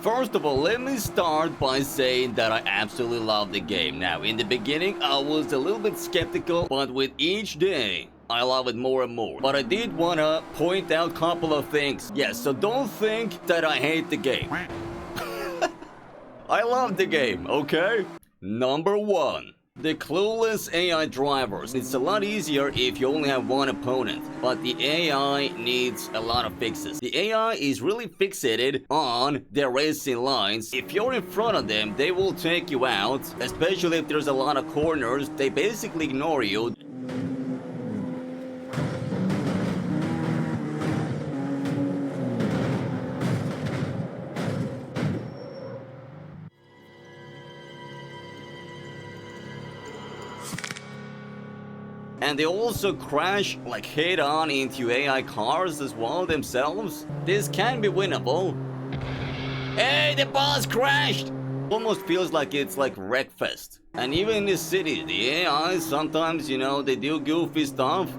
First of all, let me start by saying that I absolutely love the game. Now, in the beginning, I was a little bit skeptical, but with each day, I love it more and more. But I did want to point out a couple of things. Yes, so don't think that I hate the game. I love the game, okay? Number 1. The clueless AI drivers. It's a lot easier if you only have one opponent, but the AI needs a lot of fixes. The AI is really fixated on their racing lines. If you're in front of them, they will take you out, especially if there's a lot of corners. They basically ignore you. And they also crash like head-on into AI cars as well themselves. This can be winnable. Hey, the bus crashed! Almost feels like it's like Wreckfest. And even in the city, the AI sometimes, you know, they do goofy stuff.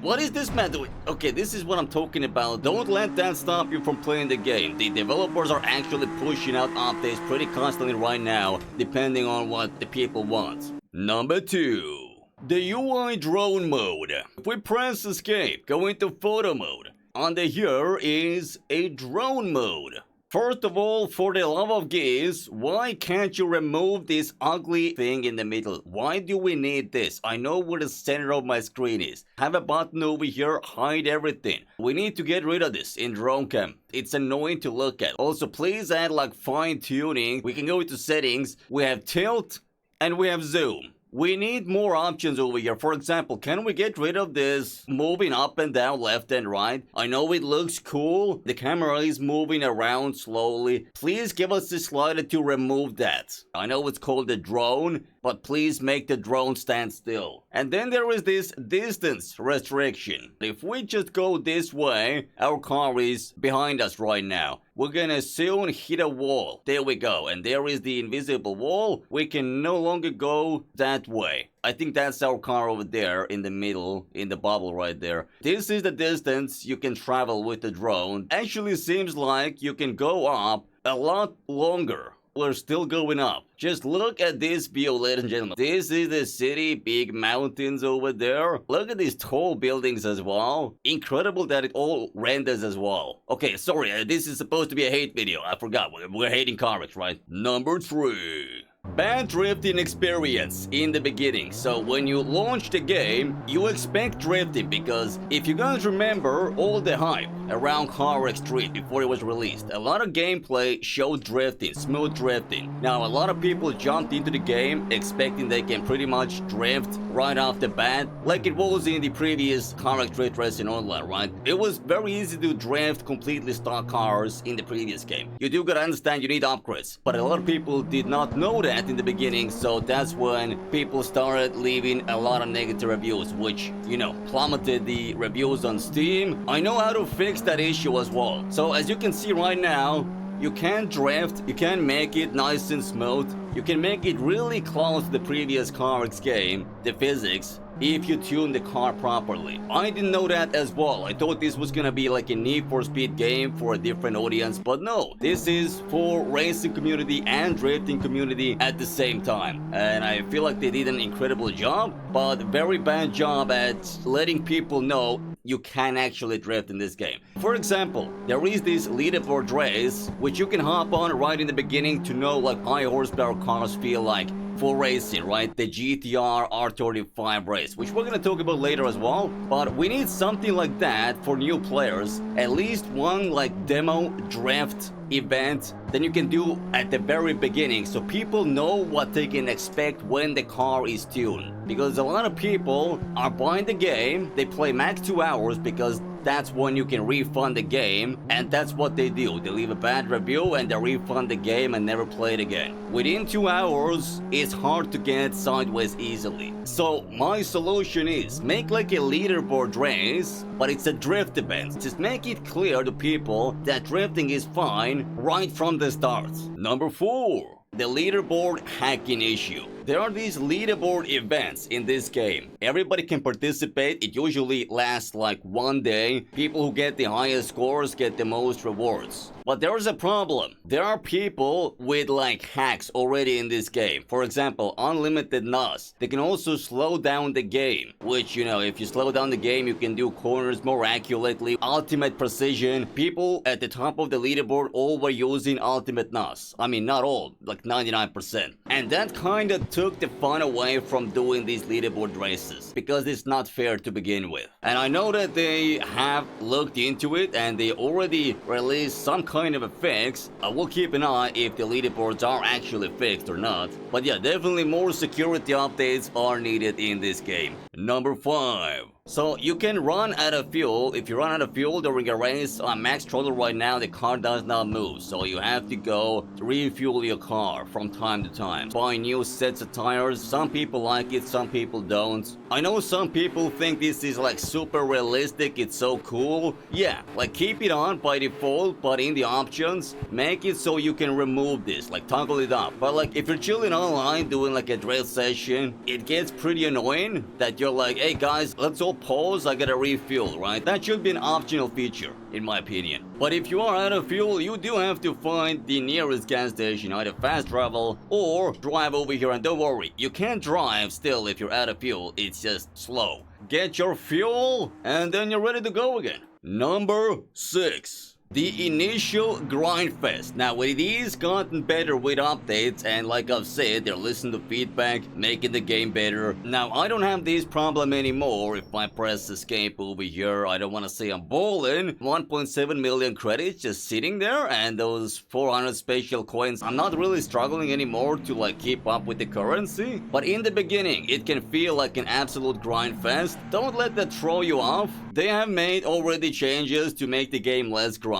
What is this man doing? Okay, this is what I'm talking about. Don't let that stop you from playing the game. The developers are actually pushing out updates pretty constantly right now, depending on what the people want. Number 2. The UI drone mode. If we press escape, go into photo mode. Under here is a drone mode. First of all, for the love of geese, why can't you remove this ugly thing in the middle? Why do we need this? I know where the center of my screen is. Have a button over here, hide everything. We need to get rid of this in drone cam. It's annoying to look at. Also, please add like fine tuning. We can go into settings. We have tilt and we have zoom. We need more options over here. For example, can we get rid of this moving up and down, left and right? I know it looks cool. The camera is moving around slowly. Please give us the slider to remove that. I know it's called the drone, but please make the drone stand still. And then there is this distance restriction. If we just go this way, our car is behind us right now. We're gonna soon hit a wall. There we go. And there is the invisible wall. We can no longer go that way. I think that's our car over there in the middle, in the bubble right there. This is the distance you can travel with the drone. Actually seems like you can go up a lot longer. We're still going up. Just look at this view, ladies and gentlemen. This is the city, big mountains over there. Look at these tall buildings as well. Incredible that it all renders as well. Okay, sorry, this is supposed to be a hate video. I forgot, we're hating CarX, right? Number 3. Bad drifting experience in the beginning. So when you launch the game, you expect drifting because if you guys remember all the hype around CarX Street before it was released, a lot of gameplay showed drifting, smooth drifting. Now a lot of people jumped into the game expecting they can pretty much drift right off the bat, like it was in the previous CarX Street Racing Online, right? It was very easy to drift completely stock cars in the previous game. You do gotta understand you need upgrades, but a lot of people did not know that in the beginning, so that's when people started leaving a lot of negative reviews, which, you know, plummeted the reviews on Steam. I know how to fix that issue as well. So as you can see right now, you can drift, you can make it nice and smooth, you can make it really close to the previous CarX game, the physics, if you tune the car properly. I didn't know that as well. I thought this was gonna be like a Need for Speed game for a different audience, but no. This is for racing community and drifting community at the same time. And I feel like they did an incredible job, but very bad job at letting people know you can actually drift in this game. For example, there is this leaderboard race, which you can hop on right in the beginning to know like high horsepower cars feel like for racing, right? The GTR R35 race, which we're gonna talk about later as well. But we need something like that for new players. At least one like demo drift event that you can do at the very beginning so people know what they can expect when the car is tuned. Because a lot of people are buying the game, they play max 2 hours because that's when you can refund the game, and that's what they do. They leave a bad review and they refund the game and never play it again. Within 2 hours, it's hard to get sideways easily. So my solution is make like a leaderboard race, but it's a drift event. Just make it clear to people that drifting is fine right from the start. Number 4. The leaderboard hacking issue. There are these leaderboard events in this game. Everybody can participate. It usually lasts like one day. People who get the highest scores get the most rewards. But there's a problem. There are people with like hacks already in this game. For example, unlimited NAS. They can also slow down the game, which, you know, if you slow down the game, you can do corners more accurately. Ultimate precision. People at the top of the leaderboard all were using ultimate NAS. I mean, not all, like 99%. And that kind of took the fun away from doing these leaderboard races, because it's not fair to begin with. And I know that they have looked into it and they already released some kind of a fix. I will keep an eye if the leaderboards are actually fixed or not. But yeah, definitely more security updates are needed in this game. Number 5. So you can run out of fuel. If you run out of fuel during a race on max throttle right now, the car does not move. So you have to go refuel your car from time to time. Buy new sets of tires. Some people like it, some people don't. I know some people think this is like super realistic, it's so cool. Yeah, like keep it on by default, but in the options, make it so you can remove this, like toggle it up. But like if you're chilling online doing like a drill session, it gets pretty annoying that you're like, hey guys, let's all pause, I gotta refuel, right? That should be an optional feature, in my opinion. But if you are out of fuel, you do have to find the nearest gas station, either fast travel or drive over here. And don't worry, you can drive still if you're out of fuel, it's just slow. Get your fuel and then you're ready to go again. Number 6. The initial grind fest. Now it is gotten better with updates, and like I've said, they're listening to feedback, making the game better. Now I don't have this problem anymore. If I press escape over here, I don't want to say I'm balling. 1.7 million credits just sitting there, and those 400 special coins. I'm not really struggling anymore to like keep up with the currency. But in the beginning, it can feel like an absolute grind fest. Don't let that throw you off. They have made already changes to make the game less grindy.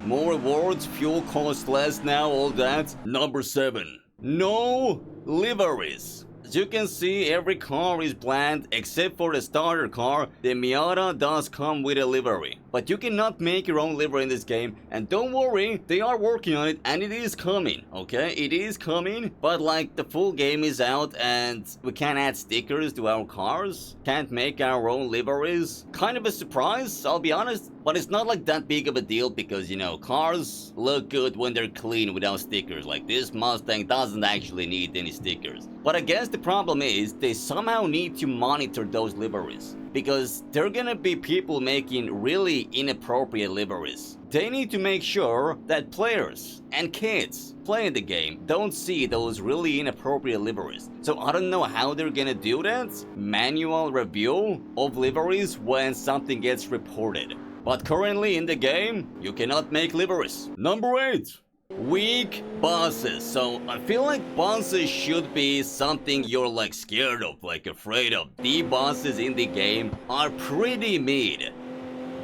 More rewards, fuel costs less now, all that. Number 7. No liveries. As you can see, every car is bland except for the starter car. The Miata does come with a livery. But you cannot make your own livery in this game. And don't worry, they are working on it and it is coming, okay? It is coming, but like the full game is out and we can't add stickers to our cars. Can't make our own liveries. Kind of a surprise, I'll be honest. But it's not like that big of a deal because, you know, cars look good when they're clean without stickers. Like this Mustang doesn't actually need any stickers. But I guess the problem is they somehow need to monitor those liveries, because there are gonna be people making really inappropriate liveries. They need to make sure that players and kids playing the game don't see those really inappropriate liveries. So I don't know how they're gonna do that. Manual review of liveries when something gets reported. But currently in the game, you cannot make liveries. Number 8. Weak bosses. So I feel like bosses should be something you're like scared of, like afraid of. The bosses in the game are pretty mid.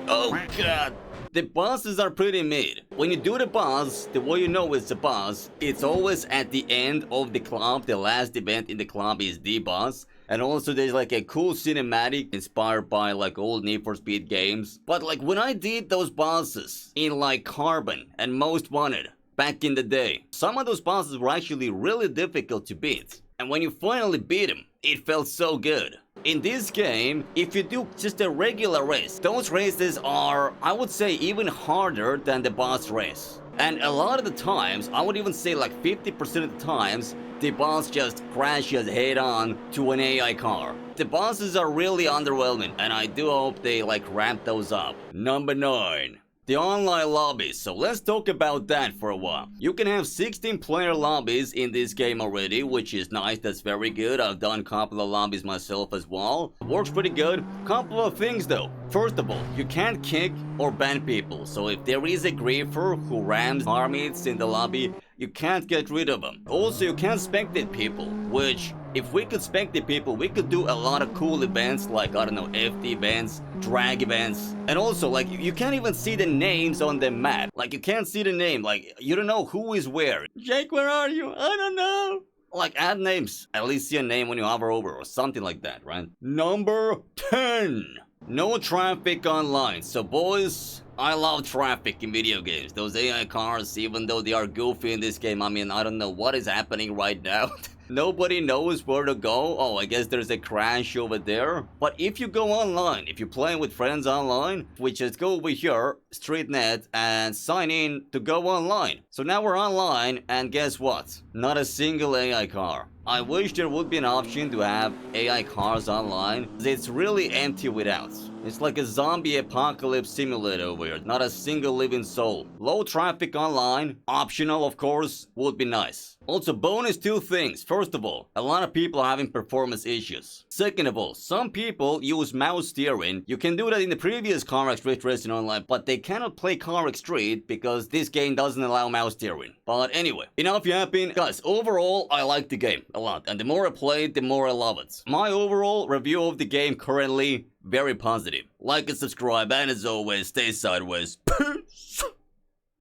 Oh god. The bosses are pretty mid. When you do the boss, the way you know it's a boss, it's always at the end of the club. The last event in the club is the boss. And also there's like a cool cinematic inspired by like old Need for Speed games. But like when I did those bosses in like Carbon and Most Wanted back in the day, some of those bosses were actually really difficult to beat. And when you finally beat them, it felt so good. In this game, if you do just a regular race, those races are, I would say, even harder than the boss race. And a lot of the times, I would even say like 50% of the times, the boss just crashes head on to an AI car. The bosses are really underwhelming, and I do hope they like ramp those up. Number 9. The online lobbies. So let's talk about that for a while. You can have 16 player lobbies in this game already, which is nice. That's very good. I've done a couple of lobbies myself as well. Works pretty good. Couple of things though. First of all, you can't kick or ban people. So if there is a griefer who rams armies in the lobby, you can't get rid of them. Also, you can't spectate people, which if we could spectate people, we could do a lot of cool events like, I don't know, FD events, drag events. And also, like, you can't even see the names on the map. Like, you can't see the name. Like, you don't know who is where. Jake, where are you? I don't know. Like, add names. At least see a name when you hover over or something like that, right? Number 10. No traffic online. So boys, I love traffic in video games. Those AI cars, even though they are goofy in this game, I mean, I don't know what is happening right now. Nobody knows where to go. Oh, I guess there's a crash over there. But if you go online, if you're playing with friends online, we just go over here, StreetNet, and sign in to go online. So now we're online, and guess what? Not a single AI car. I wish there would be an option to have AI cars online. It's really empty without. It's like a zombie apocalypse simulator over here. Not a single living soul. Low traffic online, optional of course, would be nice. Also, bonus two things. First of all, a lot of people are having performance issues. Second of all, some people use mouse steering. You can do that in the previous CarX Street Racing Online, but they cannot play CarX Street because this game doesn't allow mouse steering. But anyway, enough yapping. Guys, overall, I like the game a lot. And the more I play it, the more I love it. My overall review of the game currently, very positive. Like and subscribe, and as always, stay sideways. Peace!